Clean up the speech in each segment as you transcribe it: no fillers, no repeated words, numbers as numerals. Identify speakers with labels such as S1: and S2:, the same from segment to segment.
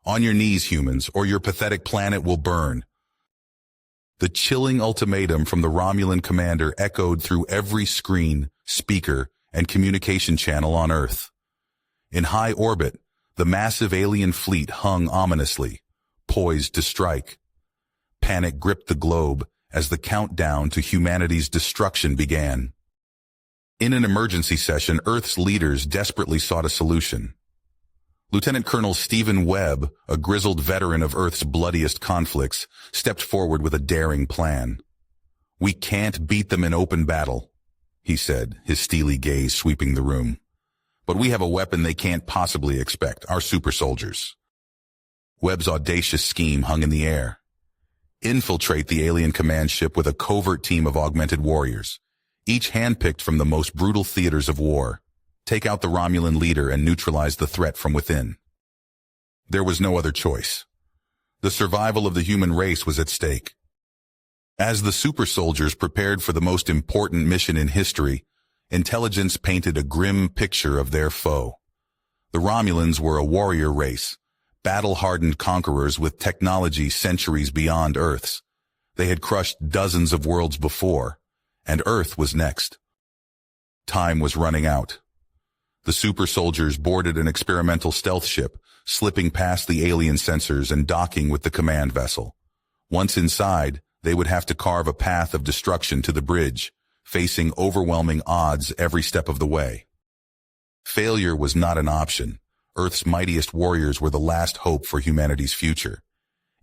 S1: On your knees, humans, or your pathetic planet will burn. The chilling ultimatum from the Romulan commander echoed through every screen, speaker, and communication channel on Earth. In high orbit, the massive alien fleet hung ominously, poised to strike. Panic gripped the globe as the countdown to humanity's destruction began. In an emergency session, Earth's leaders desperately sought a solution. Lieutenant Colonel Stephen Webb, a grizzled veteran of Earth's bloodiest conflicts, stepped forward with a daring plan. "We can't beat them in open battle," he said, his steely gaze sweeping the room. "But we have a weapon they can't possibly expect, our super soldiers." Webb's audacious scheme hung in the air. Infiltrate the alien command ship with a covert team of augmented warriors, each handpicked from the most brutal theaters of war. Take out the Romulan leader and neutralize the threat from within. There was no other choice. The survival of the human race was at stake. As the super soldiers prepared for the most important mission in history, intelligence painted a grim picture of their foe. The Romulans were a warrior race, battle-hardened conquerors with technology centuries beyond Earth's. They had crushed dozens of worlds before, and Earth was next. Time was running out. The super soldiers boarded an experimental stealth ship, slipping past the alien sensors and docking with the command vessel. Once inside, they would have to carve a path of destruction to the bridge, facing overwhelming odds every step of the way. Failure was not an option. Earth's mightiest warriors were the last hope for humanity's future.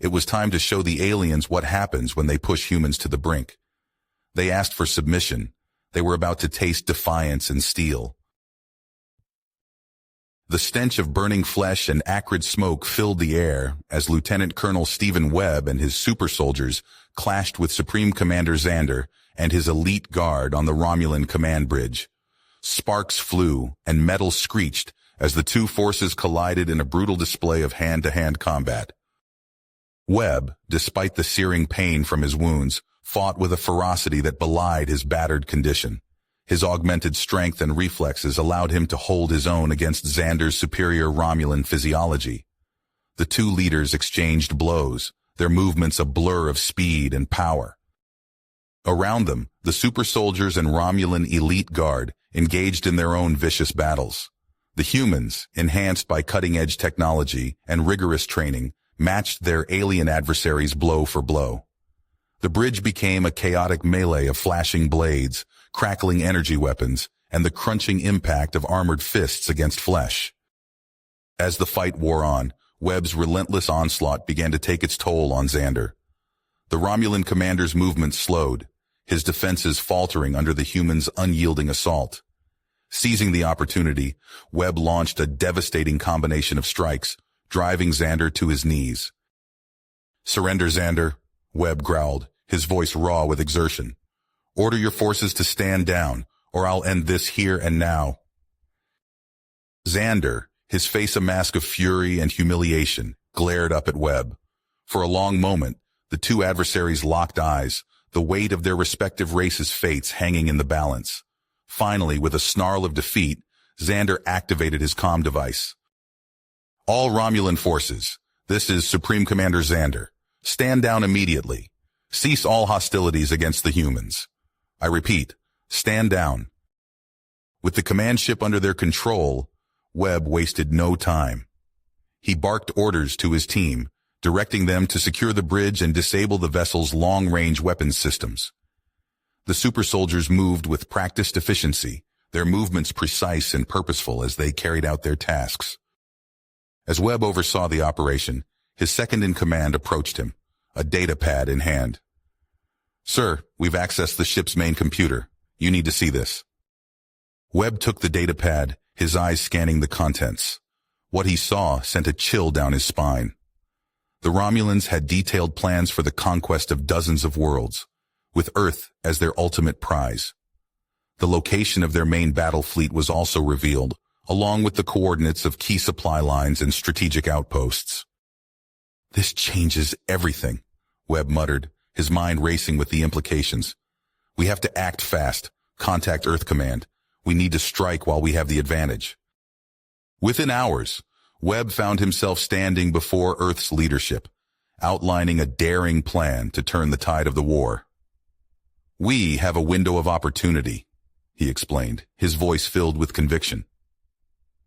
S1: It was time to show the aliens what happens when they push humans to the brink. They asked for submission. They were about to taste defiance and steel. The stench of burning flesh and acrid smoke filled the air as Lieutenant Colonel Stephen Webb and his super soldiers clashed with Supreme Commander Xander and his elite guard on the Romulan command bridge. Sparks flew and metal screeched as the two forces collided in a brutal display of hand-to-hand combat. Webb, despite the searing pain from his wounds, fought with a ferocity that belied his battered condition. His augmented strength and reflexes allowed him to hold his own against Xander's superior Romulan physiology. The two leaders exchanged blows, their movements a blur of speed and power. Around them, the super soldiers and Romulan elite guard engaged in their own vicious battles. The humans, enhanced by cutting-edge technology and rigorous training, matched their alien adversaries blow for blow. The bridge became a chaotic melee of flashing blades, crackling energy weapons, and the crunching impact of armored fists against flesh. As the fight wore on, Webb's relentless onslaught began to take its toll on Xander. The Romulan commander's movements slowed, his defenses faltering under the humans' unyielding assault. Seizing the opportunity, Webb launched a devastating combination of strikes, driving Xander to his knees. "Surrender, Xander," Webb growled, his voice raw with exertion. "Order your forces to stand down, or I'll end this here and now." Xander, his face a mask of fury and humiliation, glared up at Webb. For a long moment, the two adversaries locked eyes, the weight of their respective races' fates hanging in the balance. Finally, with a snarl of defeat, Xander activated his comm device. "All Romulan forces, this is Supreme Commander Xander. Stand down immediately. Cease all hostilities against the humans. I repeat, stand down." With the command ship under their control, Webb wasted no time. He barked orders to his team, directing them to secure the bridge and disable the vessel's long-range weapons systems. The super soldiers moved with practiced efficiency, their movements precise and purposeful as they carried out their tasks. As Webb oversaw the operation, his second-in-command approached him, a data pad in hand. "Sir, we've accessed the ship's main computer. You need to see this." Webb took the data pad, his eyes scanning the contents. What he saw sent a chill down his spine. The Romulans had detailed plans for the conquest of dozens of worlds, with Earth as their ultimate prize. The location of their main battle fleet was also revealed, along with the coordinates of key supply lines and strategic outposts. "This changes everything," Webb muttered, his mind racing with the implications. "We have to act fast. Contact Earth Command. We need to strike while we have the advantage." Within hours, Webb found himself standing before Earth's leadership, outlining a daring plan to turn the tide of the war. "We have a window of opportunity," he explained, his voice filled with conviction.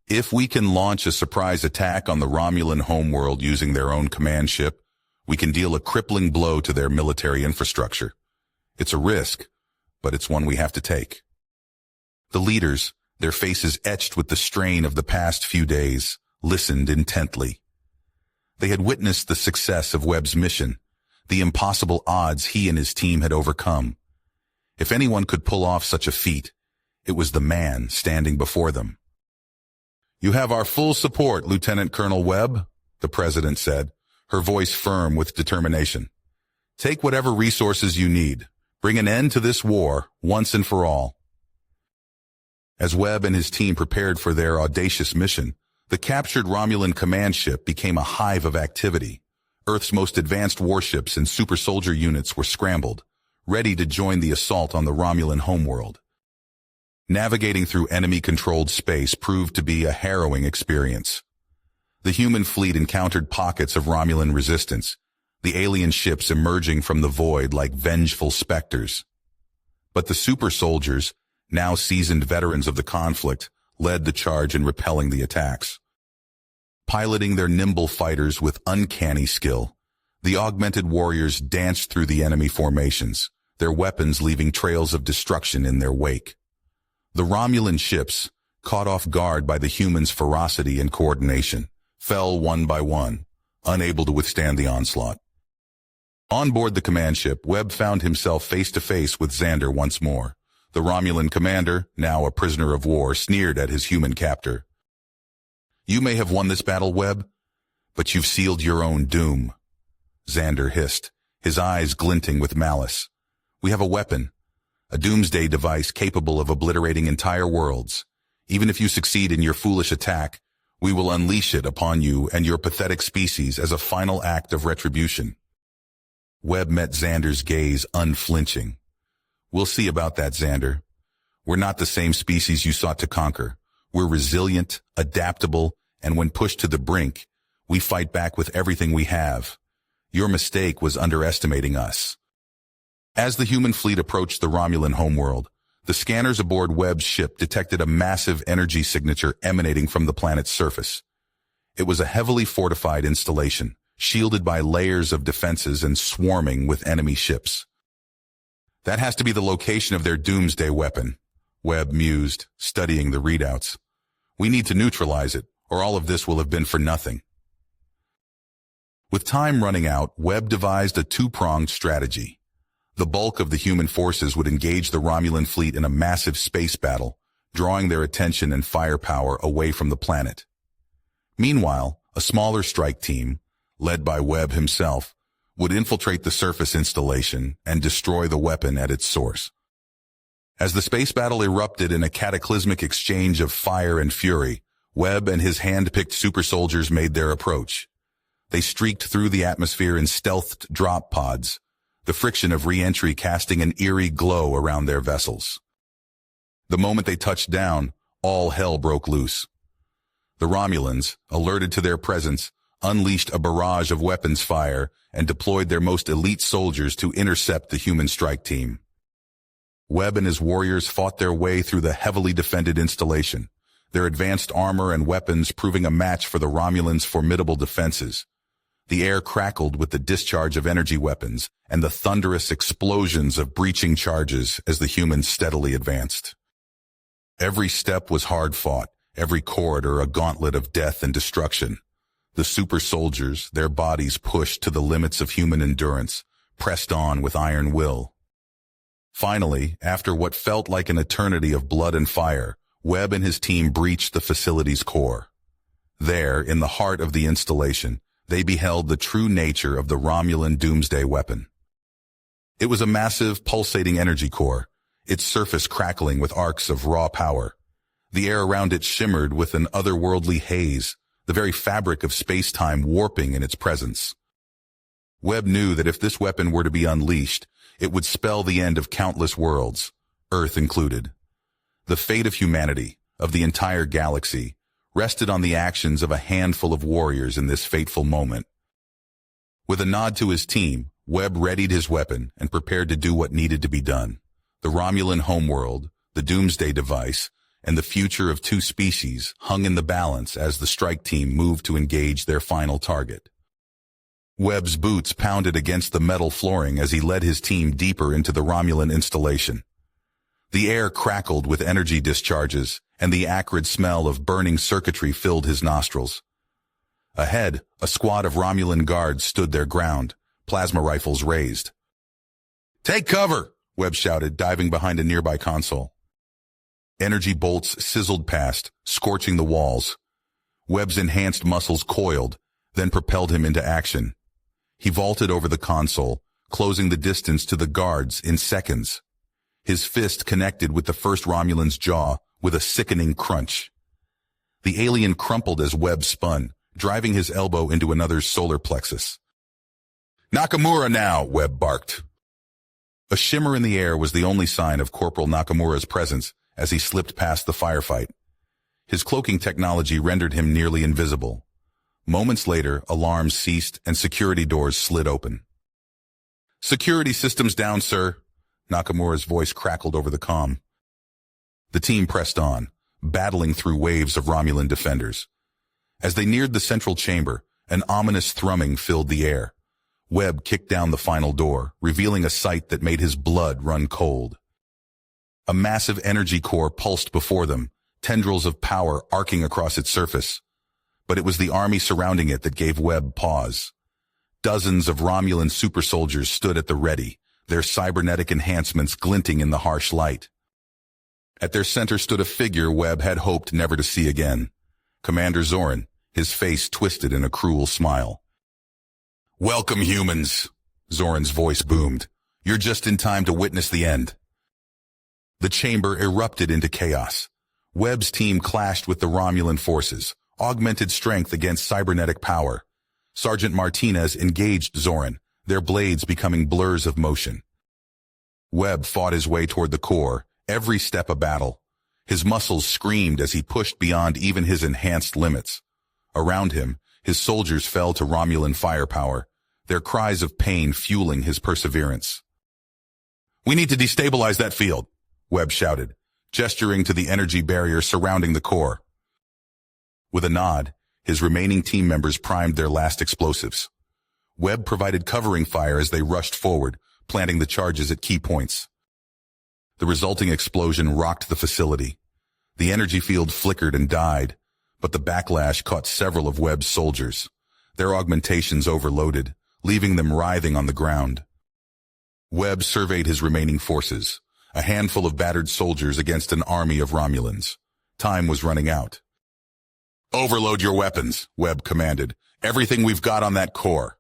S1: "If we can launch a surprise attack on the Romulan homeworld using their own command ship, we can deal a crippling blow to their military infrastructure. It's a risk, but it's one we have to take." The leaders, their faces etched with the strain of the past few days, listened intently. They had witnessed the success of Webb's mission, the impossible odds he and his team had overcome. If anyone could pull off such a feat, it was the man standing before them. "You have our full support, Lieutenant Colonel Webb," the president said, her voice firm with determination. "Take whatever resources you need. Bring an end to this war, once and for all." As Webb and his team prepared for their audacious mission, the captured Romulan command ship became a hive of activity. Earth's most advanced warships and super soldier units were scrambled, ready to join the assault on the Romulan homeworld. Navigating through enemy-controlled space proved to be a harrowing experience. The human fleet encountered pockets of Romulan resistance, the alien ships emerging from the void like vengeful specters. But the super soldiers, now seasoned veterans of the conflict, led the charge in repelling the attacks. Piloting their nimble fighters with uncanny skill, the augmented warriors danced through the enemy formations, their weapons leaving trails of destruction in their wake. The Romulan ships, caught off guard by the humans' ferocity and coordination, fell one by one, unable to withstand the onslaught. On board the command ship, Webb found himself face-to-face with Xander once more. The Romulan commander, now a prisoner of war, sneered at his human captor. "You may have won this battle, Webb, but you've sealed your own doom," Xander hissed, his eyes glinting with malice. "We have a weapon, a doomsday device capable of obliterating entire worlds. Even if you succeed in your foolish attack, we will unleash it upon you and your pathetic species as a final act of retribution." Webb met Xander's gaze unflinching. "We'll see about that, Xander. We're not the same species you sought to conquer. We're resilient, adaptable, and when pushed to the brink, we fight back with everything we have. Your mistake was underestimating us." As the human fleet approached the Romulan homeworld, the scanners aboard Webb's ship detected a massive energy signature emanating from the planet's surface. It was a heavily fortified installation, shielded by layers of defenses and swarming with enemy ships. "That has to be the location of their doomsday weapon," Webb mused, studying the readouts. "We need to neutralize it, or all of this will have been for nothing." With time running out, Webb devised a two-pronged strategy. The bulk of the human forces would engage the Romulan fleet in a massive space battle, drawing their attention and firepower away from the planet. Meanwhile, a smaller strike team, led by Webb himself, would infiltrate the surface installation and destroy the weapon at its source. As the space battle erupted in a cataclysmic exchange of fire and fury, Webb and his hand-picked super soldiers made their approach. They streaked through the atmosphere in stealthed drop pods, the friction of re-entry casting an eerie glow around their vessels. The moment they touched down, all hell broke loose. The Romulans, alerted to their presence, unleashed a barrage of weapons fire and deployed their most elite soldiers to intercept the human strike team. Webb and his warriors fought their way through the heavily defended installation, their advanced armor and weapons proving a match for the Romulans' formidable defenses. The air crackled with the discharge of energy weapons and the thunderous explosions of breaching charges as the humans steadily advanced. Every step was hard-fought, every corridor a gauntlet of death and destruction. The super soldiers, their bodies pushed to the limits of human endurance, pressed on with iron will. Finally, after what felt like an eternity of blood and fire, Webb and his team breached the facility's core. There, in the heart of the installation, they beheld the true nature of the Romulan doomsday weapon. It was a massive, pulsating energy core, its surface crackling with arcs of raw power. The air around it shimmered with an otherworldly haze, the very fabric of space-time warping in its presence. Webb knew that if this weapon were to be unleashed, it would spell the end of countless worlds, Earth included. The fate of humanity, of the entire galaxy, rested on the actions of a handful of warriors in this fateful moment. With a nod to his team, Webb readied his weapon and prepared to do what needed to be done. The Romulan homeworld, the Doomsday device, and the future of two species hung in the balance as the strike team moved to engage their final target. Webb's boots pounded against the metal flooring as he led his team deeper into the Romulan installation. The air crackled with energy discharges, and the acrid smell of burning circuitry filled his nostrils. Ahead, a squad of Romulan guards stood their ground, plasma rifles raised. "Take cover!" Webb shouted, diving behind a nearby console. Energy bolts sizzled past, scorching the walls. Webb's enhanced muscles coiled, then propelled him into action. He vaulted over the console, closing the distance to the guards in seconds. His fist connected with the first Romulan's jaw with a sickening crunch. The alien crumpled as Webb spun, driving his elbow into another's solar plexus. "Nakamura now!" Webb barked. A shimmer in the air was the only sign of Corporal Nakamura's presence as he slipped past the firefight. His cloaking technology rendered him nearly invisible. Moments later, alarms ceased and security doors slid open. "Security systems down, sir." Nakamura's voice crackled over the comm. The team pressed on, battling through waves of Romulan defenders. As they neared the central chamber, an ominous thrumming filled the air. Webb kicked down the final door, revealing a sight that made his blood run cold. A massive energy core pulsed before them, tendrils of power arcing across its surface. But it was the army surrounding it that gave Webb pause. Dozens of Romulan super soldiers stood at the ready, their cybernetic enhancements glinting in the harsh light. At their center stood a figure Webb had hoped never to see again. Commander Zoran, his face twisted in a cruel smile. "Welcome, humans," Zoran's voice boomed. "You're just in time to witness the end." The chamber erupted into chaos. Webb's team clashed with the Romulan forces, augmented strength against cybernetic power. Sergeant Martinez engaged Zoran, their blades becoming blurs of motion. Webb fought his way toward the core, every step a battle. His muscles screamed as he pushed beyond even his enhanced limits. Around him, his soldiers fell to Romulan firepower, their cries of pain fueling his perseverance. "We need to destabilize that field," Webb shouted, gesturing to the energy barrier surrounding the core. With a nod, his remaining team members primed their last explosives. Webb provided covering fire as they rushed forward, planting the charges at key points. The resulting explosion rocked the facility. The energy field flickered and died, but the backlash caught several of Webb's soldiers. Their augmentations overloaded, leaving them writhing on the ground. Webb surveyed his remaining forces, a handful of battered soldiers against an army of Romulans. Time was running out. "Overload your weapons," Webb commanded. "Everything we've got on that core."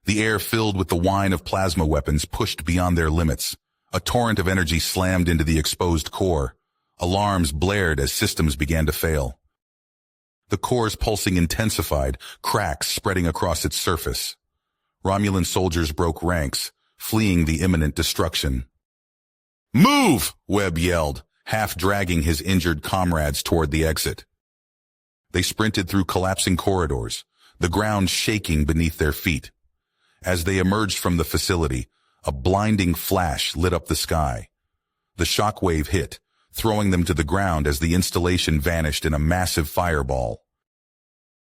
S1: The air filled with the whine of plasma weapons pushed beyond their limits. A torrent of energy slammed into the exposed core. Alarms blared as systems began to fail. The core's pulsing intensified, cracks spreading across its surface. Romulan soldiers broke ranks, fleeing the imminent destruction. "Move!" Webb yelled, half dragging his injured comrades toward the exit. They sprinted through collapsing corridors, the ground shaking beneath their feet. As they emerged from the facility, a blinding flash lit up the sky. The shockwave hit, throwing them to the ground as the installation vanished in a massive fireball.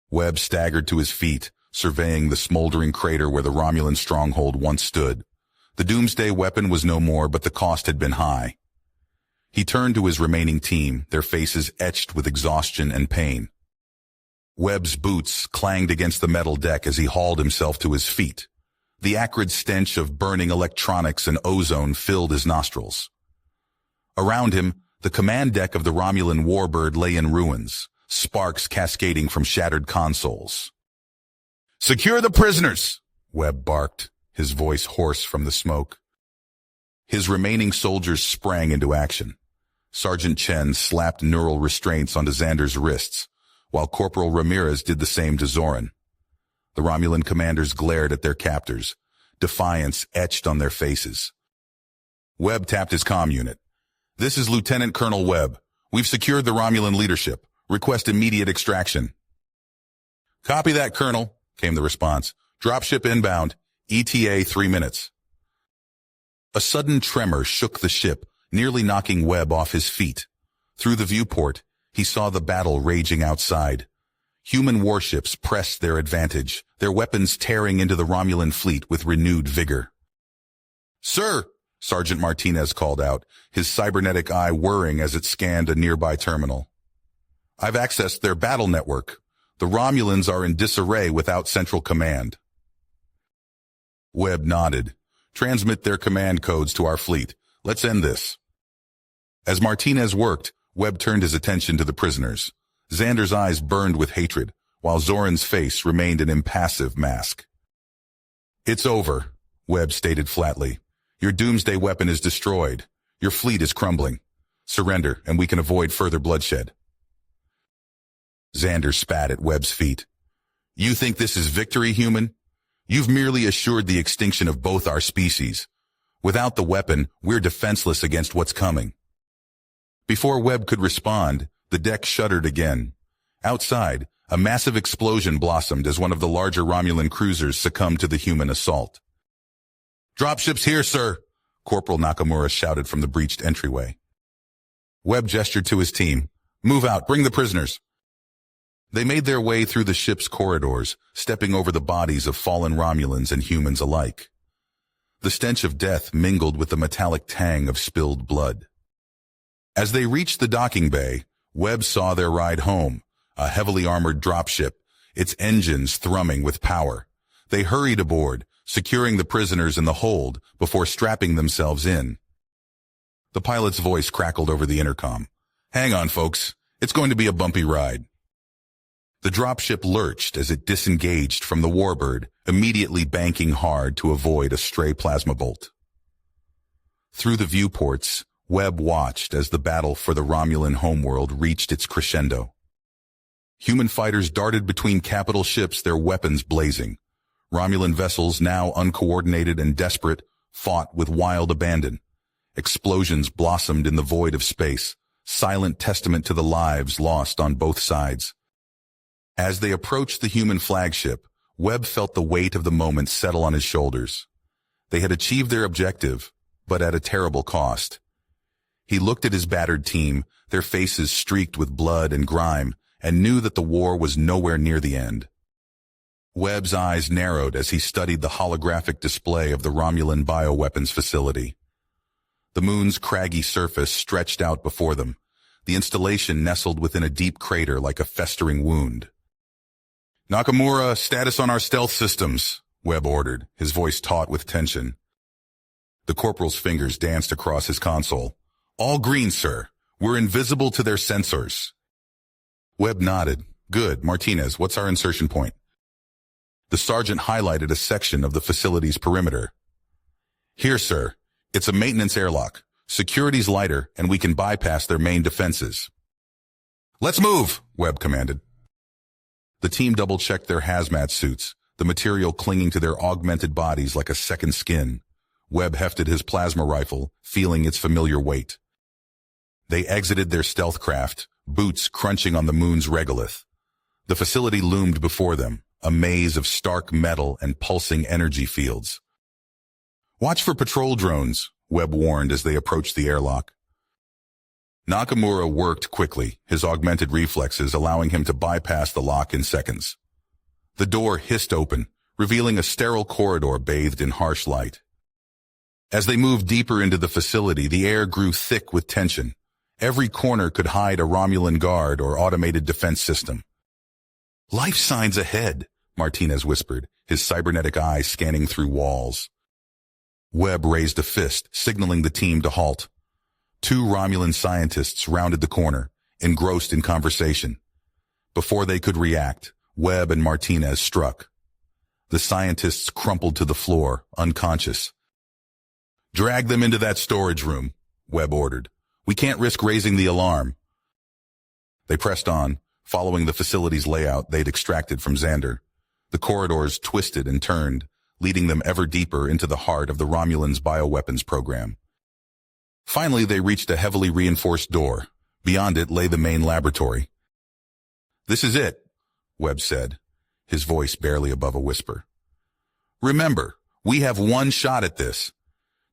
S1: Webb staggered to his feet, surveying the smoldering crater where the Romulan stronghold once stood. The Doomsday weapon was no more, but the cost had been high. He turned to his remaining team, their faces etched with exhaustion and pain. Webb's boots clanged against the metal deck as he hauled himself to his feet. The acrid stench of burning electronics and ozone filled his nostrils. Around him, the command deck of the Romulan warbird lay in ruins, sparks cascading from shattered consoles. "Secure the prisoners!" Webb barked, his voice hoarse from the smoke. His remaining soldiers sprang into action. Sergeant Chen slapped neural restraints onto Xander's wrists, while Corporal Ramirez did the same to Zoran. The Romulan commanders glared at their captors, defiance etched on their faces. Webb tapped his comm unit. "This is Lieutenant Colonel Webb. We've secured the Romulan leadership. Request immediate extraction. Copy that, Colonel, came the response. Dropship inbound. ETA 3 minutes. A sudden tremor shook the ship, nearly knocking Webb off his feet. Through the viewport, he saw the battle raging outside. Human warships pressed their advantage, their weapons tearing into the Romulan fleet with renewed vigor. Sir, Sergeant Martinez called out, his cybernetic eye whirring as it scanned a nearby terminal. I've accessed their battle network. The Romulans are in disarray without central command. Webb nodded. Transmit their command codes to our fleet. Let's end this. As Martinez worked, Webb turned his attention to the prisoners. Xander's eyes burned with hatred, while Zoran's face remained an impassive mask. It's over, Webb stated flatly. Your doomsday weapon is destroyed. Your fleet is crumbling. Surrender, and we can avoid further bloodshed. Xander spat at Webb's feet. You think this is victory, human? You've merely assured the extinction of both our species. Without the weapon, we're defenseless against what's coming. Before Webb could respond, the deck shuddered again. Outside, a massive explosion blossomed as one of the larger Romulan cruisers succumbed to the human assault. Dropships here, sir, Corporal Nakamura shouted from the breached entryway. Webb gestured to his team. Move out, bring the prisoners. They made their way through the ship's corridors, stepping over the bodies of fallen Romulans and humans alike. The stench of death mingled with the metallic tang of spilled blood. As they reached the docking bay, Webb saw their ride home, a heavily armored dropship, its engines thrumming with power. They hurried aboard, securing the prisoners in the hold before strapping themselves in. The pilot's voice crackled over the intercom. Hang on, folks. It's going to be a bumpy ride. The dropship lurched as it disengaged from the warbird, immediately banking hard to avoid a stray plasma bolt. Through the viewports, Webb watched as the battle for the Romulan homeworld reached its crescendo. Human fighters darted between capital ships, their weapons blazing. Romulan vessels, now uncoordinated and desperate, fought with wild abandon. Explosions blossomed in the void of space, silent testament to the lives lost on both sides. As they approached the human flagship, Webb felt the weight of the moment settle on his shoulders. They had achieved their objective, but at a terrible cost. He looked at his battered team, their faces streaked with blood and grime, and knew that the war was nowhere near the end. Webb's eyes narrowed as he studied the holographic display of the Romulan bioweapons facility. The moon's craggy surface stretched out before them, the installation nestled within a deep crater like a festering wound. Nakamura, status on our stealth systems, Webb ordered, his voice taut with tension. The corporal's fingers danced across his console. All green, sir. We're invisible to their sensors. Webb nodded. Good. Martinez, what's our insertion point? The sergeant highlighted a section of the facility's perimeter. Here, sir. It's a maintenance airlock. Security's lighter, and we can bypass their main defenses. Let's move, Webb commanded. The team double-checked their hazmat suits, the material clinging to their augmented bodies like a second skin. Webb hefted his plasma rifle, feeling its familiar weight. They exited their stealth craft, boots crunching on the moon's regolith. The facility loomed before them, a maze of stark metal and pulsing energy fields. Watch for patrol drones, Webb warned as they approached the airlock. Nakamura worked quickly, his augmented reflexes allowing him to bypass the lock in seconds. The door hissed open, revealing a sterile corridor bathed in harsh light. As they moved deeper into the facility, the air grew thick with tension. Every corner could hide a Romulan guard or automated defense system. Life signs ahead, Martinez whispered, his cybernetic eyes scanning through walls. Webb raised a fist, signaling the team to halt. 2 Romulan scientists rounded the corner, engrossed in conversation. Before they could react, Webb and Martinez struck. The scientists crumpled to the floor, unconscious. Drag them into that storage room, Webb ordered. We can't risk raising the alarm. They pressed on, following the facility's layout they'd extracted from Xander. The corridors twisted and turned, leading them ever deeper into the heart of the Romulans' bioweapons program. Finally, they reached a heavily reinforced door. Beyond it lay the main laboratory. "This is it," Webb said, his voice barely above a whisper. "Remember, we have one shot at this.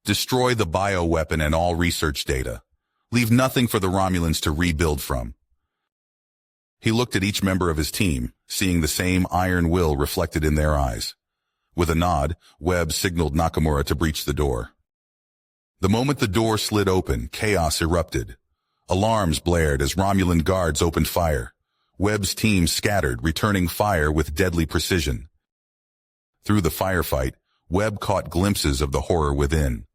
S1: Destroy the bioweapon and all research data. Leave nothing for the Romulans to rebuild from." He looked at each member of his team, seeing the same iron will reflected in their eyes. With a nod, Webb signaled Nakamura to breach the door. The moment the door slid open, chaos erupted. Alarms blared as Romulan guards opened fire. Webb's team scattered, returning fire with deadly precision. Through the firefight, Webb caught glimpses of the horror within.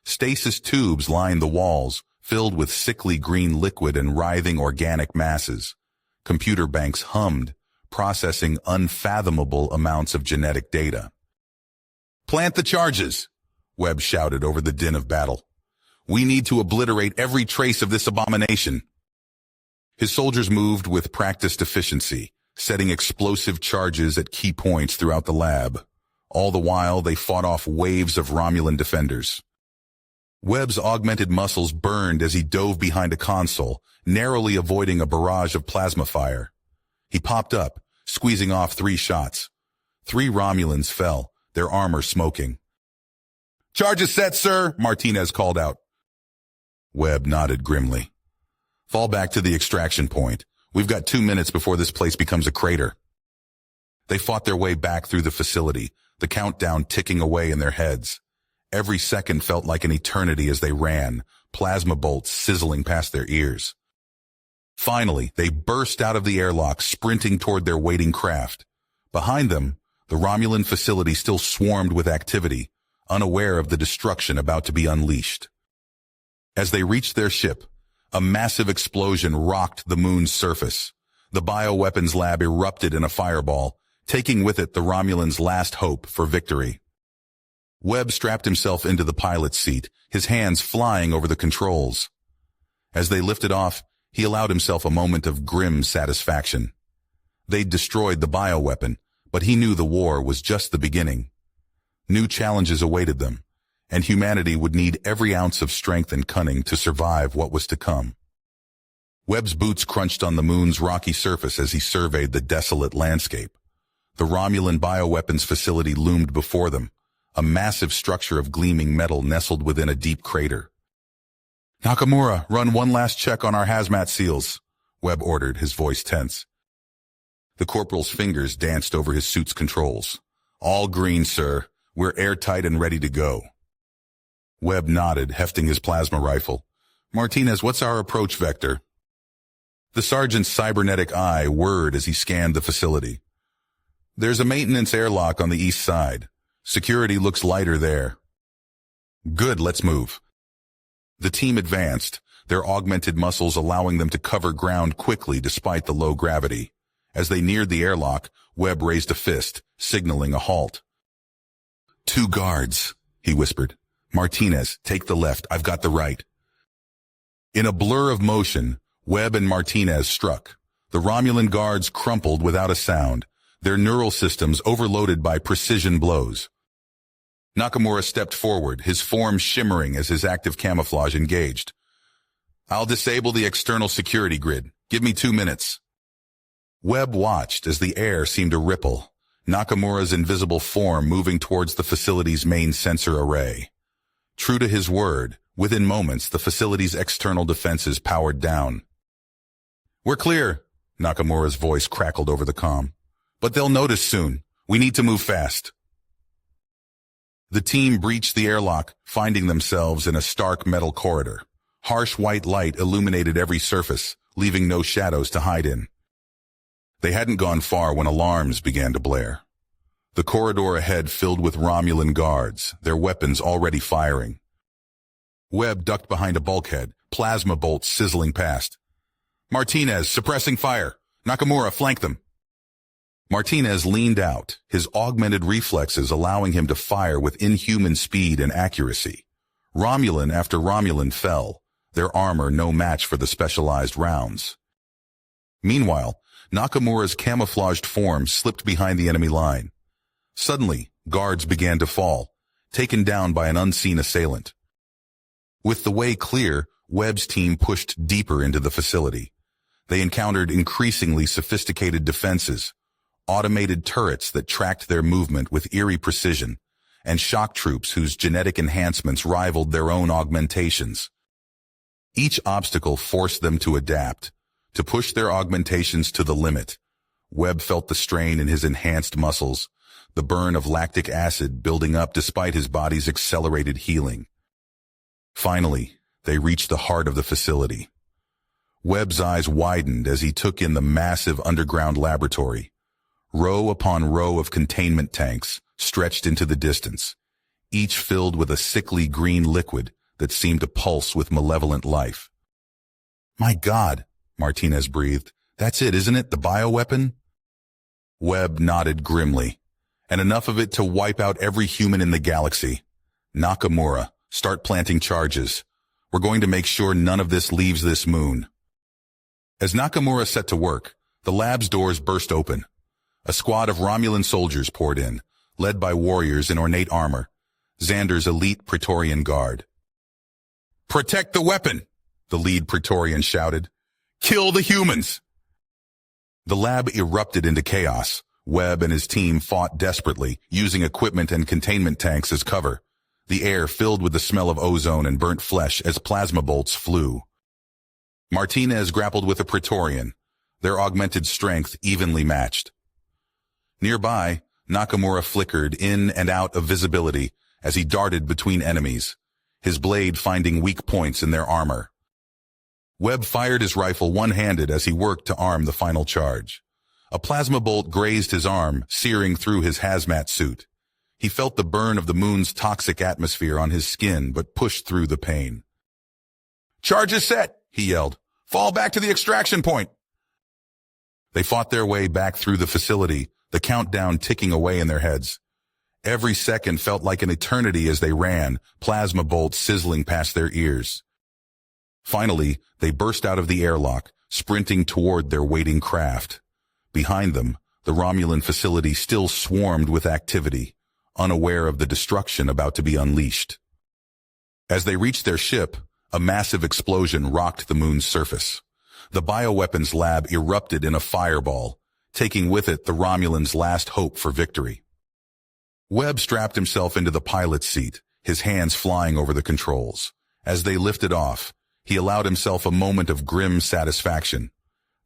S1: Stasis tubes lined the walls, filled with sickly green liquid and writhing organic masses. Computer banks hummed, processing unfathomable amounts of genetic data. "Plant the charges," Webb shouted over the din of battle. "We need to obliterate every trace of this abomination." His soldiers moved with practiced efficiency, setting explosive charges at key points throughout the lab. All the while, they fought off waves of Romulan defenders. Webb's augmented muscles burned as he dove behind a console, narrowly avoiding a barrage of plasma fire. He popped up, squeezing off 3 shots. 3 Romulans fell, their armor smoking. "Charges set, sir," Martinez called out. Webb nodded grimly. "Fall back to the extraction point. We've got 2 minutes before this place becomes a crater." They fought their way back through the facility, the countdown ticking away in their heads. Every second felt like an eternity as they ran, plasma bolts sizzling past their ears. Finally, they burst out of the airlock, sprinting toward their waiting craft. Behind them, the Romulan facility still swarmed with activity, unaware of the destruction about to be unleashed. As they reached their ship, a massive explosion rocked the moon's surface. The bioweapons lab erupted in a fireball, taking with it the Romulans' last hope for victory. Webb strapped himself into the pilot's seat, his hands flying over the controls. As they lifted off, he allowed himself a moment of grim satisfaction. They'd destroyed the bioweapon, but he knew the war was just the beginning. New challenges awaited them, and humanity would need every ounce of strength and cunning to survive what was to come. Webb's boots crunched on the moon's rocky surface as he surveyed the desolate landscape. The Romulan bioweapons facility loomed before them, a massive structure of gleaming metal nestled within a deep crater. "Nakamura, run one last check on our hazmat seals," Webb ordered, his voice tense. The corporal's fingers danced over his suit's controls. "All green, sir. We're airtight and ready to go." Webb nodded, hefting his plasma rifle. "Martinez, what's our approach vector?" The sergeant's cybernetic eye whirred as he scanned the facility. "There's a maintenance airlock on the east side. Security looks lighter there." "Good, let's move." The team advanced, their augmented muscles allowing them to cover ground quickly despite the low gravity. As they neared the airlock, Webb raised a fist, signaling a halt. "2 guards," he whispered. "Martinez, take the left, I've got the right." In a blur of motion, Webb and Martinez struck. The Romulan guards crumpled without a sound, their neural systems overloaded by precision blows. Nakamura stepped forward, his form shimmering as his active camouflage engaged. "I'll disable the external security grid. Give me 2 minutes." Webb watched as the air seemed to ripple, Nakamura's invisible form moving towards the facility's main sensor array. True to his word, within moments the facility's external defenses powered down. "We're clear," Nakamura's voice crackled over the comm. "But they'll notice soon. We need to move fast." The team breached the airlock, finding themselves in a stark metal corridor. Harsh white light illuminated every surface, leaving no shadows to hide in. They hadn't gone far when alarms began to blare. The corridor ahead filled with Romulan guards, their weapons already firing. Webb ducked behind a bulkhead, plasma bolts sizzling past. "Martinez, suppressing fire. Nakamura, flank them." Martinez leaned out, his augmented reflexes allowing him to fire with inhuman speed and accuracy. Romulan after Romulan fell, their armor no match for the specialized rounds. Meanwhile, Nakamura's camouflaged form slipped behind the enemy line. Suddenly, guards began to fall, taken down by an unseen assailant. With the way clear, Webb's team pushed deeper into the facility. They encountered increasingly sophisticated defenses, automated turrets that tracked their movement with eerie precision, and shock troops whose genetic enhancements rivaled their own augmentations. Each obstacle forced them to adapt, to push their augmentations to the limit. Webb felt the strain in his enhanced muscles, the burn of lactic acid building up despite his body's accelerated healing. Finally, they reached the heart of the facility. Webb's eyes widened as he took in the massive underground laboratory. Row upon row of containment tanks stretched into the distance, each filled with a sickly green liquid that seemed to pulse with malevolent life. "My God," Martinez breathed. "That's it, isn't it? The bioweapon?" Webb nodded grimly. "And enough of it to wipe out every human in the galaxy. Nakamura, start planting charges. We're going to make sure none of this leaves this moon." As Nakamura set to work, the lab's doors burst open. A squad of Romulan soldiers poured in, led by warriors in ornate armor, Xander's elite Praetorian Guard. "Protect the weapon!" the lead Praetorian shouted. "Kill the humans!" The lab erupted into chaos. Webb and his team fought desperately, using equipment and containment tanks as cover. The air filled with the smell of ozone and burnt flesh as plasma bolts flew. Martinez grappled with a Praetorian, their augmented strength evenly matched. Nearby, Nakamura flickered in and out of visibility as he darted between enemies, his blade finding weak points in their armor. Webb fired his rifle one-handed as he worked to arm the final charge. A plasma bolt grazed his arm, searing through his hazmat suit. He felt the burn of the moon's toxic atmosphere on his skin, but pushed through the pain. "Charge is set," he yelled. "Fall back to the extraction point." They fought their way back through the facility, the countdown ticking away in their heads. Every second felt like an eternity as they ran, plasma bolts sizzling past their ears. Finally, they burst out of the airlock, sprinting toward their waiting craft. Behind them, the Romulan facility still swarmed with activity, unaware of the destruction about to be unleashed. As they reached their ship, a massive explosion rocked the moon's surface. The bioweapons lab erupted in a fireball, taking with it the Romulans' last hope for victory. Webb strapped himself into the pilot's seat, his hands flying over the controls. As they lifted off, he allowed himself a moment of grim satisfaction.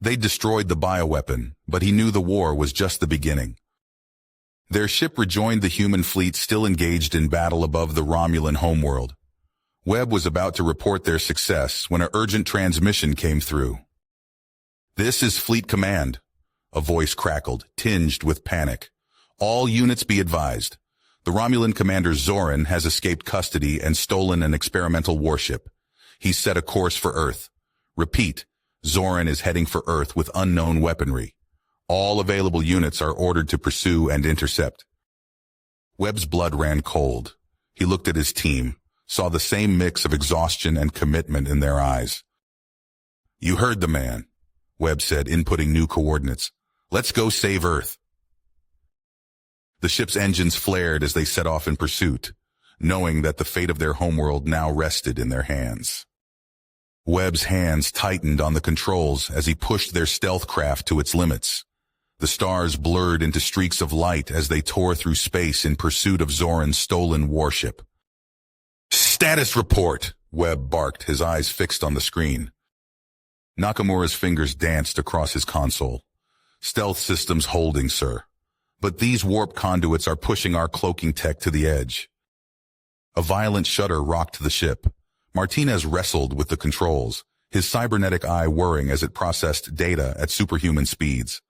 S1: They'd destroyed the bioweapon, but he knew the war was just the beginning. Their ship rejoined the human fleet still engaged in battle above the Romulan homeworld. Webb was about to report their success when an urgent transmission came through. "This is Fleet Command," a voice crackled, tinged with panic. "All units be advised. The Romulan commander Zoran has escaped custody and stolen an experimental warship. He's set a course for Earth. Repeat, Zoran is heading for Earth with unknown weaponry. All available units are ordered to pursue and intercept." Webb's blood ran cold. He looked at his team, saw the same mix of exhaustion and commitment in their eyes. "You heard the man," Webb said, inputting new coordinates. "Let's go save Earth." The ship's engines flared as they set off in pursuit, knowing that the fate of their homeworld now rested in their hands. Webb's hands tightened on the controls as he pushed their stealth craft to its limits. The stars blurred into streaks of light as they tore through space in pursuit of Zoran's stolen warship. "Status report," Webb barked, his eyes fixed on the screen. Nakamura's fingers danced across his console. "Stealth systems holding, sir. But these warp conduits are pushing our cloaking tech to the edge." A violent shudder rocked the ship. Martinez wrestled with the controls, his cybernetic eye whirring as it processed data at superhuman speeds.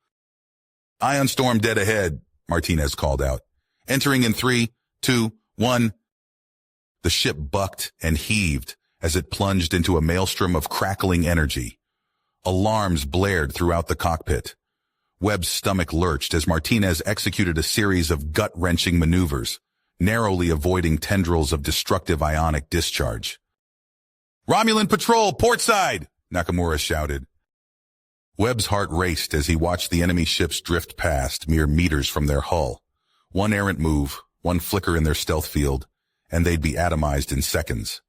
S1: "Ion storm dead ahead," Martinez called out. "Entering in 3, 2, 1. The ship bucked and heaved as it plunged into a maelstrom of crackling energy. Alarms blared throughout the cockpit. Webb's stomach lurched as Martinez executed a series of gut-wrenching maneuvers, narrowly avoiding tendrils of destructive ionic discharge. "Romulan patrol, port side!" Nakamura shouted. Webb's heart raced as he watched the enemy ships drift past, mere meters from their hull. One errant move, one flicker in their stealth field, and they'd be atomized in seconds.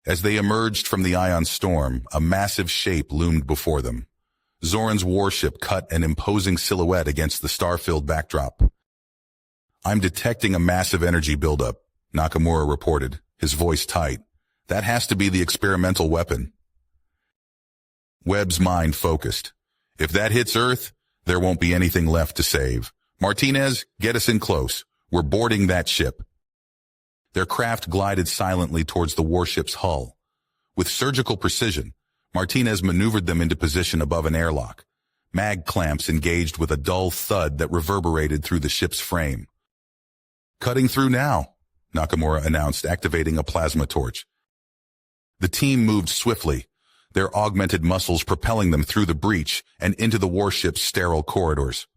S1: As they emerged from the ion storm, a massive shape loomed before them, Zoran's warship cut an imposing silhouette against the star-filled backdrop. "I'm detecting a massive energy buildup," Nakamura reported, his voice tight. "That has to be the experimental weapon." Webb's mind focused. "If that hits Earth, there won't be anything left to save. Martinez, get us in close. We're boarding that ship." Their craft glided silently towards the warship's hull. With surgical precision, Martinez maneuvered them into position above an airlock. Mag clamps engaged with a dull thud that reverberated through the ship's frame. "Cutting through now," Nakamura announced, activating a plasma torch. The team moved swiftly, their augmented muscles propelling them through the breach and into the warship's sterile corridors.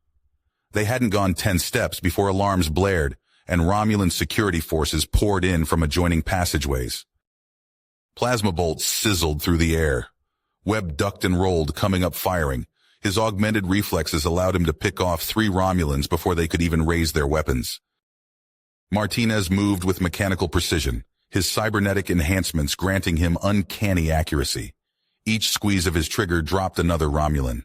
S1: They hadn't gone 10 steps before alarms blared, and Romulan security forces poured in from adjoining passageways. Plasma bolts sizzled through the air. Webb ducked and rolled, coming up firing. His augmented reflexes allowed him to pick off 3 Romulans before they could even raise their weapons. Martinez moved with mechanical precision, his cybernetic enhancements granting him uncanny accuracy. Each squeeze of his trigger dropped another Romulan.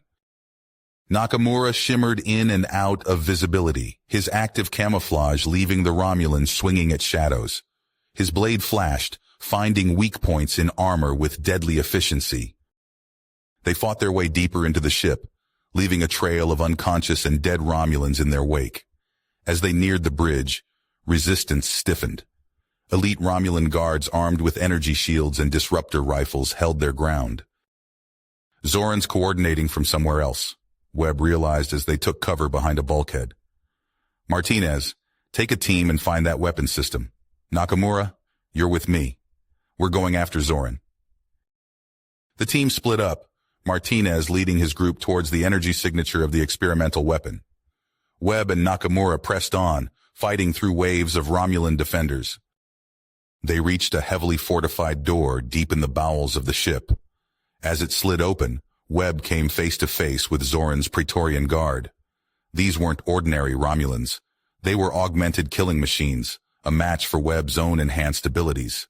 S1: Nakamura shimmered in and out of visibility, his active camouflage leaving the Romulans swinging at shadows. His blade flashed, finding weak points in armor with deadly efficiency. They fought their way deeper into the ship, leaving a trail of unconscious and dead Romulans in their wake. As they neared the bridge, resistance stiffened. Elite Romulan guards armed with energy shields and disruptor rifles held their ground. Zoran's coordinating from somewhere else, Webb realized as they took cover behind a bulkhead. "Martinez, take a team and find that weapon system. Nakamura, you're with me. We're going after Zoran." The team split up, Martinez leading his group towards the energy signature of the experimental weapon. Webb and Nakamura pressed on, fighting through waves of Romulan defenders. They reached a heavily fortified door deep in the bowels of the ship. As it slid open, Webb came face to face with Zoran's Praetorian Guard. These weren't ordinary Romulans. They were augmented killing machines, a match for Webb's own enhanced abilities.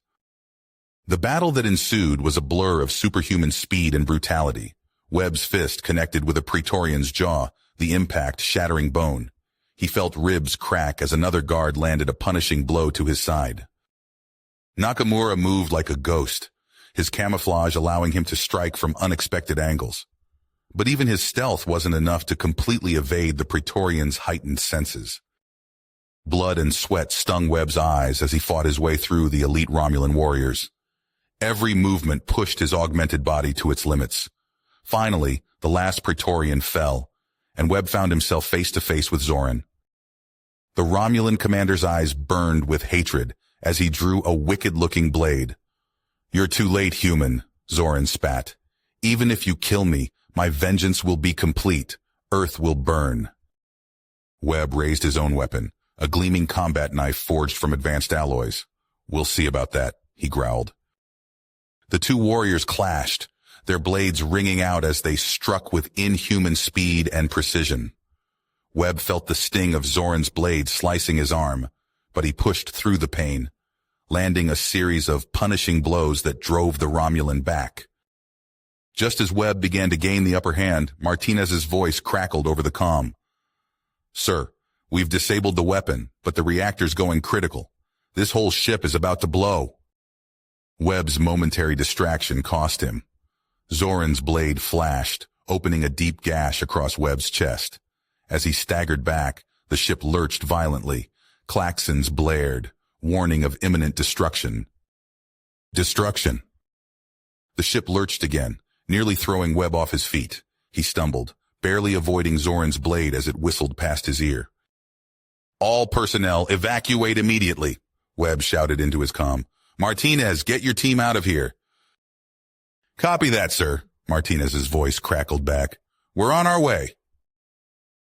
S1: The battle that ensued was a blur of superhuman speed and brutality. Webb's fist connected with a Praetorian's jaw, the impact shattering bone. He felt ribs crack as another guard landed a punishing blow to his side. Nakamura moved like a ghost, his camouflage allowing him to strike from unexpected angles. But even his stealth wasn't enough to completely evade the Praetorian's heightened senses. Blood and sweat stung Webb's eyes as he fought his way through the elite Romulan warriors. Every movement pushed his augmented body to its limits. Finally, the last Praetorian fell, and Webb found himself face to face with Zoran. The Romulan commander's eyes burned with hatred as he drew a wicked-looking blade. "You're too late, human," Zoran spat. "Even if you kill me, my vengeance will be complete. Earth will burn." Webb raised his own weapon, a gleaming combat knife forged from advanced alloys. "We'll see about that," he growled. The two warriors clashed, their blades ringing out as they struck with inhuman speed and precision. Webb felt the sting of Zoran's blade slicing his arm, but he pushed through the pain, landing a series of punishing blows that drove the Romulan back. Just as Webb began to gain the upper hand, Martinez's voice crackled over the comm. "Sir, we've disabled the weapon, but the reactor's going critical. This whole ship is about to blow." Webb's momentary distraction cost him. Zoran's blade flashed, opening a deep gash across Webb's chest. As he staggered back, the ship lurched violently. Klaxons blared, warning of imminent destruction. Destruction! The ship lurched again, nearly throwing Webb off his feet. He stumbled, barely avoiding Zoran's blade as it whistled past his ear. "All personnel, evacuate immediately," Webb shouted into his comm. "Martinez, get your team out of here." "Copy that, sir," Martinez's voice crackled back. "We're on our way."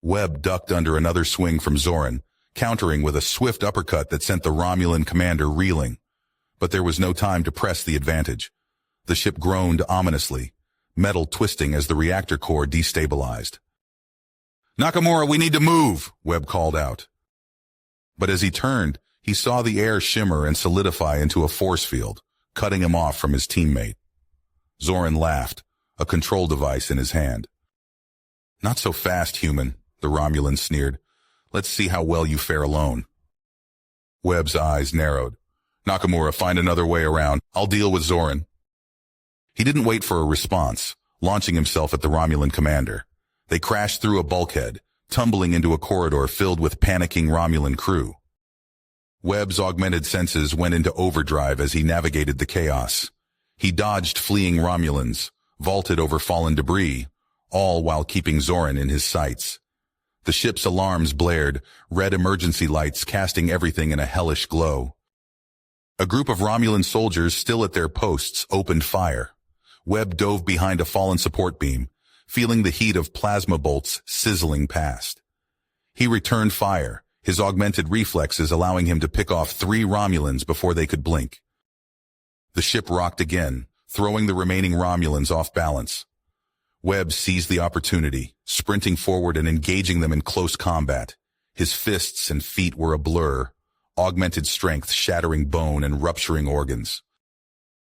S1: Webb ducked under another swing from Zoran, countering with a swift uppercut that sent the Romulan commander reeling. But there was no time to press the advantage. The ship groaned ominously, metal twisting as the reactor core destabilized. "Nakamura, we need to move," Webb called out. But as he turned, he saw the air shimmer and solidify into a force field, cutting him off from his teammate. Zoran laughed, a control device in his hand. Not so fast, human, the Romulan sneered. Let's see how well you fare alone. Webb's eyes narrowed. Nakamura, find another way around. I'll deal with Zoran. He didn't wait for a response, launching himself at the Romulan commander. They crashed through a bulkhead, tumbling into a corridor filled with panicking Romulan crew. Webb's augmented senses went into overdrive as he navigated the chaos. He dodged fleeing Romulans, vaulted over fallen debris, all while keeping Zoran in his sights. The ship's alarms blared, red emergency lights casting everything in a hellish glow. A group of Romulan soldiers still at their posts opened fire. Webb dove behind a fallen support beam, feeling the heat of plasma bolts sizzling past. He returned fire, his augmented reflexes allowing him to pick off 3 Romulans before they could blink. The ship rocked again, throwing the remaining Romulans off balance. Webb seized the opportunity, sprinting forward and engaging them in close combat. His fists and feet were a blur, augmented strength shattering bone and rupturing organs.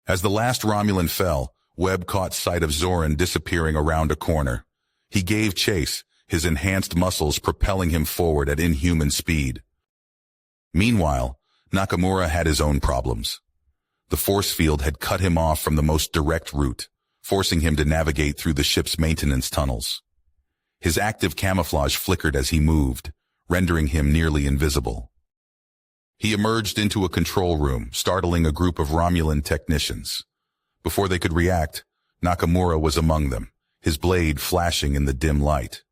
S1: As the last Romulan fell, Webb caught sight of Zoran disappearing around a corner. He gave chase, his enhanced muscles propelling him forward at inhuman speed. Meanwhile, Nakamura had his own problems. The force field had cut him off from the most direct route, forcing him to navigate through the ship's maintenance tunnels. His active camouflage flickered as he moved, rendering him nearly invisible. He emerged into a control room, startling a group of Romulan technicians. Before they could react, Nakamura was among them, his blade flashing in the dim light.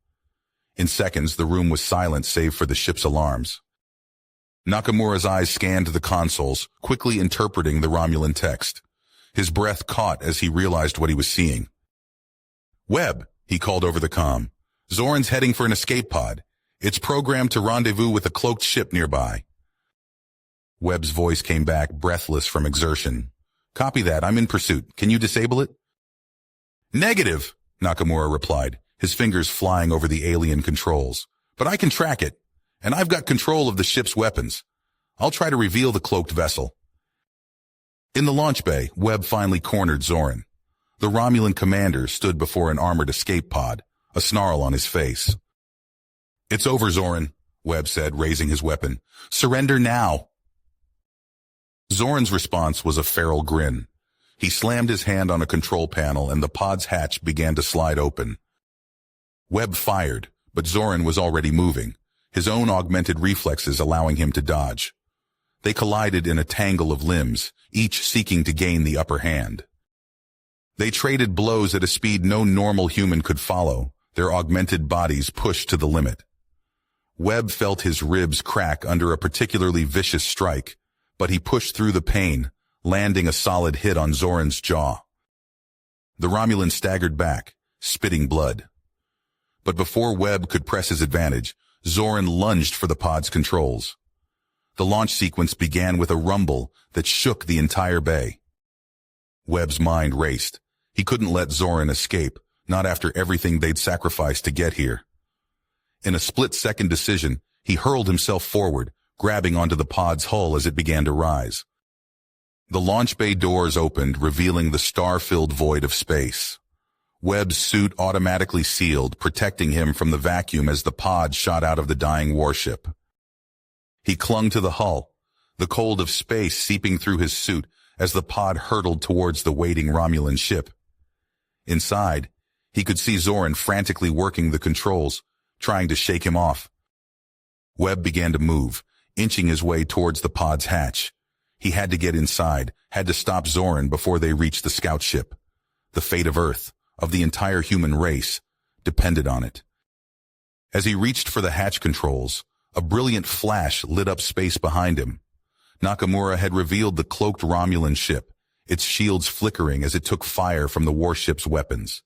S1: In seconds, the room was silent save for the ship's alarms. Nakamura's eyes scanned the consoles, quickly interpreting the Romulan text. His breath caught as he realized what he was seeing. "Webb," he called over the comm. "Zoran's heading for an escape pod. It's programmed to rendezvous with a cloaked ship nearby." Webb's voice came back, breathless from exertion. "Copy that. I'm in pursuit. Can you disable it?" "Negative," Nakamura replied, his fingers flying over the alien controls. "But I can track it, and I've got control of the ship's weapons. I'll try to reveal the cloaked vessel." In the launch bay, Webb finally cornered Zoran. The Romulan commander stood before an armored escape pod, a snarl on his face. "It's over, Zoran," Webb said, raising his weapon. "Surrender now." Zoran's response was a feral grin. He slammed his hand on a control panel and the pod's hatch began to slide open. Webb fired, but Zoran was already moving, his own augmented reflexes allowing him to dodge. They collided in a tangle of limbs, each seeking to gain the upper hand. They traded blows at a speed no normal human could follow, their augmented bodies pushed to the limit. Webb felt his ribs crack under a particularly vicious strike, but he pushed through the pain, landing a solid hit on Zoran's jaw. The Romulan staggered back, spitting blood. But before Webb could press his advantage, Zoran lunged for the pod's controls. The launch sequence began with a rumble that shook the entire bay. Webb's mind raced. He couldn't let Zoran escape, not after everything they'd sacrificed to get here. In a split-second decision, he hurled himself forward, grabbing onto the pod's hull as it began to rise. The launch bay doors opened, revealing the star-filled void of space. Webb's suit automatically sealed, protecting him from the vacuum as the pod shot out of the dying warship. He clung to the hull, the cold of space seeping through his suit as the pod hurtled towards the waiting Romulan ship. Inside, he could see Zoran frantically working the controls, trying to shake him off. Webb began to move, inching his way towards the pod's hatch. He had to get inside, had to stop Zoran before they reached the scout ship. The fate of Earth, of the entire human race, depended on it. As he reached for the hatch controls, a brilliant flash lit up space behind him. Nakamura had revealed the cloaked Romulan ship, its shields flickering as it took fire from the warship's weapons.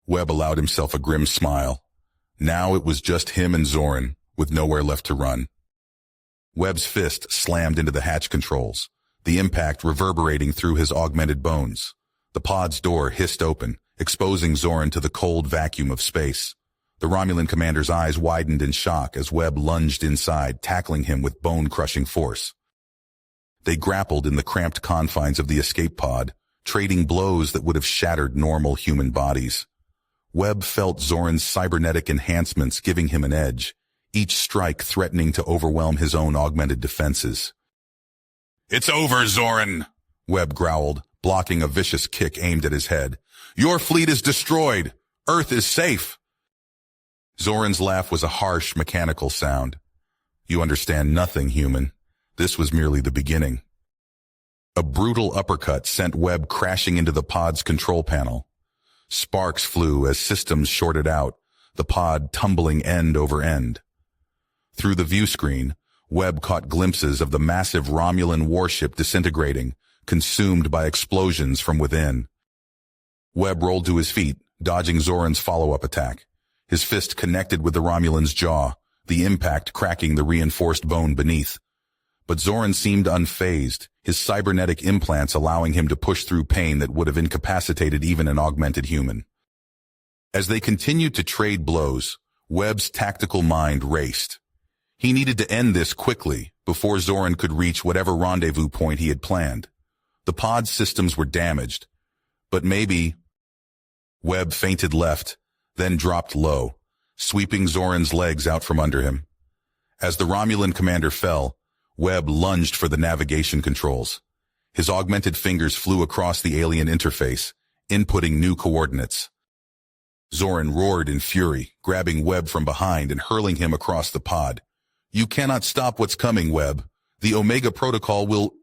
S1: Webb allowed himself a grim smile. Now it was just him and Zoran, with nowhere left to run. Webb's fist slammed into the hatch controls, the impact reverberating through his augmented bones. The pod's door hissed open, exposing Zoran to the cold vacuum of space. The Romulan commander's eyes widened in shock as Webb lunged inside, tackling him with bone-crushing force. They grappled in the cramped confines of the escape pod, trading blows that would have shattered normal human bodies. Webb felt Zoran's cybernetic enhancements giving him an edge, each strike threatening to overwhelm his own augmented defenses. "It's over, Zoran," Webb growled, blocking a vicious kick aimed at his head. "Your fleet is destroyed. Earth is safe." Zoran's laugh was a harsh, mechanical sound. "You understand nothing, human. This was merely the beginning." A brutal uppercut sent Webb crashing into the pod's control panel. Sparks flew as systems shorted out, the pod tumbling end over end. Through the view screen, Webb caught glimpses of the massive Romulan warship disintegrating, consumed by explosions from within. Webb rolled to his feet, dodging Zoran's follow-up attack. His fist connected with the Romulan's jaw, the impact cracking the reinforced bone beneath. But Zoran seemed unfazed, his cybernetic implants allowing him to push through pain that would have incapacitated even an augmented human. As they continued to trade blows, Webb's tactical mind raced. He needed to end this quickly, before Zoran could reach whatever rendezvous point he had planned. The pod systems were damaged, but maybe... Webb feinted left, then dropped low, sweeping Zoran's legs out from under him. As the Romulan commander fell, Webb lunged for the navigation controls. His augmented fingers flew across the alien interface, inputting new coordinates. Zoran roared in fury, grabbing Webb from behind and hurling him across the pod. "You cannot stop what's coming, Webb. The Omega Protocol will..."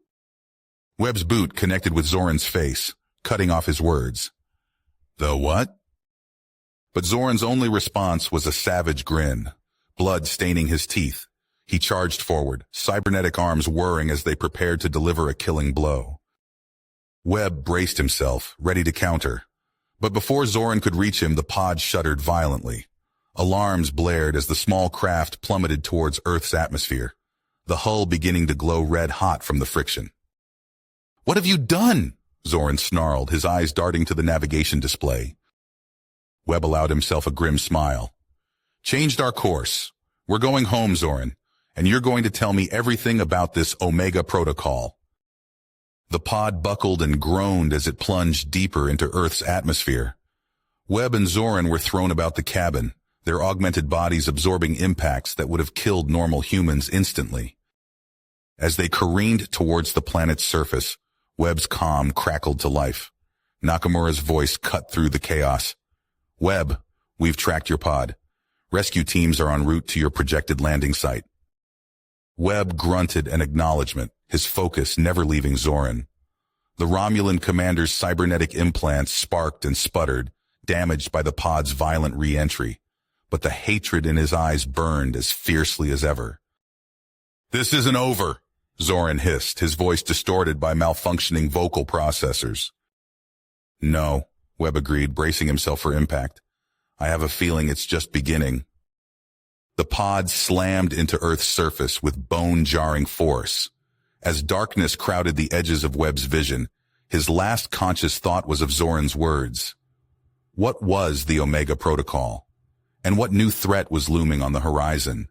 S1: Webb's boot connected with Zoran's face, cutting off his words. "The what?" But Zoran's only response was a savage grin, blood staining his teeth. He charged forward, cybernetic arms whirring as they prepared to deliver a killing blow. Webb braced himself, ready to counter. But before Zoran could reach him, the pod shuddered violently. Alarms blared as the small craft plummeted towards Earth's atmosphere, the hull beginning to glow red-hot from the friction. "What have you done?" Zoran snarled, his eyes darting to the navigation display. Webb allowed himself a grim smile. "Changed our course. We're going home, Zoran, and you're going to tell me everything about this Omega Protocol." The pod buckled and groaned as it plunged deeper into Earth's atmosphere. Webb and Zoran were thrown about the cabin, their augmented bodies absorbing impacts that would have killed normal humans instantly. As they careened towards the planet's surface, Webb's comm crackled to life. Nakamura's voice cut through the chaos. "Webb, we've tracked your pod. Rescue teams are en route to your projected landing site." Webb grunted an acknowledgement, his focus never leaving Zoran. The Romulan commander's cybernetic implants sparked and sputtered, damaged by the pod's violent re-entry, but the hatred in his eyes burned as fiercely as ever. "This isn't over," Zoran hissed, his voice distorted by malfunctioning vocal processors. "No," Webb agreed, bracing himself for impact. "I have a feeling it's just beginning." The pod slammed into Earth's surface with bone-jarring force. As darkness crowded the edges of Webb's vision, his last conscious thought was of Zoran's words. What was the Omega Protocol? And what new threat was looming on the horizon?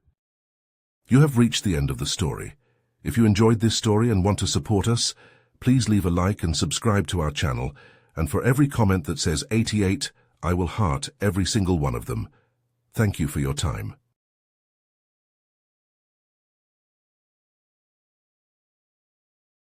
S2: You have reached the end of the story. If you enjoyed this story and want to support us, please leave a like and subscribe to our channel, and for every comment that says 88, I will heart every single one of them. Thank you for your time.